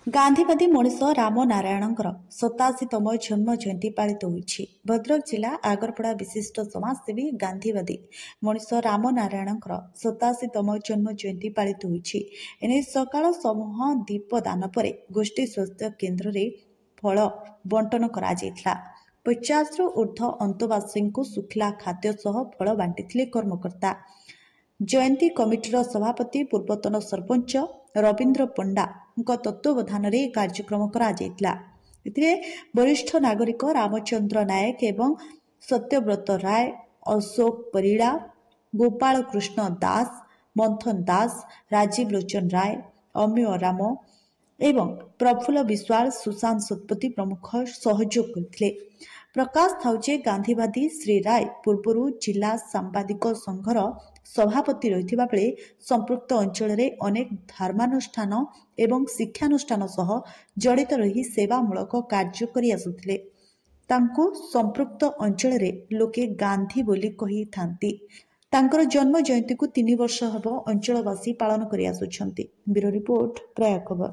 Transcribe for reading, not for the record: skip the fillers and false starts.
ଗାନ୍ଧୀବାଦୀ ମଣିଷ ରାମ ନାରାୟଣଙ୍କର 87ତମ ଜନ୍ମ ଜୟନ୍ତୀ ପାଳିତ ହୋଇଛି। ଭଦ୍ରକ ଜିଲ୍ଲା ଆଗରପଡ଼ା ବିଶିଷ୍ଟ ସମାଜସେବୀ ଗାନ୍ଧୀବାଦୀ ମଣିଷ ରାମ ନାରାୟଣଙ୍କର 87ତମ ଜନ୍ମ ଜୟନ୍ତୀ ପାଳିତ ହୋଇଛି। ଏନେଇ ସକାଳ ସମୂହ ଦୀପଦାନ ପରେ ଗୋଷ୍ଠୀ ସ୍ୱାସ୍ଥ୍ୟ କେନ୍ଦ୍ରରେ ଫଳ ବଣ୍ଟନ କରାଯାଇଥିଲା। 50ରୁ ଉର୍ଦ୍ଧ୍ୱ ଅନ୍ତବାସୀଙ୍କୁ ଶୁଖିଲା ଖାଦ୍ୟ ସହ ଫଳ ବାଣ୍ଟିଥିଲେ କର୍ମକର୍ତ୍ତା। ଜୟନ୍ତୀ କମିଟିର ସଭାପତି ପୂର୍ବତନ ସରପଞ୍ଚ ରବୀନ୍ଦ୍ର ପଣ୍ଡାଙ୍କ ତତ୍ତ୍ୱାବଧାନରେ କାର୍ଯ୍ୟକ୍ରମ କରାଯାଇଥିଲା। ଏଥିରେ ବରିଷ୍ଠ ନାଗରିକ ରାମଚନ୍ଦ୍ର ନାୟକ ଏବଂ ସତ୍ୟବ୍ରତ ରାୟ, ଅଶୋକ ପରିଡ଼ା, ଗୋପାଳ କୃଷ୍ଣ ଦାସ, ମନ୍ଥନ ଦାସ, ରାଜୀବ ଲୋଚନ ରାୟ, ଅମୀୟ ରାମ ଏବଂ ପ୍ରଫୁଲ୍ଲ ବିଶ୍ୱାଳ, ସୁଶାନ୍ତ ଶତପଥୀ ପ୍ରମୁଖ ସହଯୋଗ କରିଥିଲେ। ପ୍ରକାଶ ଥାଉଚେ ଗାନ୍ଧୀବାଦୀ ଶ୍ରୀ ରାୟ ପୂର୍ବରୁ ଜିଲ୍ଲା ସାମ୍ବାଦିକ ସଂଘର ସଭାପତି ରହିଥିବା ବେଳେ ସମ୍ପୃକ୍ତ ଅଞ୍ଚଳରେ ଅନେକ ଧର୍ମାନୁଷ୍ଠାନ ଏବଂ ଶିକ୍ଷାନୁଷ୍ଠାନ ସହ ଜଡ଼ିତ ରହି ସେବାମୂଳକ କାର୍ଯ୍ୟ କରିଆସୁଥିଲେ। ତାଙ୍କୁ ସମ୍ପୃକ୍ତ ଅଞ୍ଚଳରେ ଲୋକେ ଗାନ୍ଧୀ ବୋଲି କହିଥାନ୍ତି। ତାଙ୍କର ଜନ୍ମ ଜୟନ୍ତୀକୁ 3 ବର୍ଷ ହେବ ଅଞ୍ଚଳବାସୀ ପାଳନ କରିଆସୁଛନ୍ତି। ବ୍ୟୁରୋ ରିପୋର୍ଟ, ପ୍ରୟାଗ ଖବର।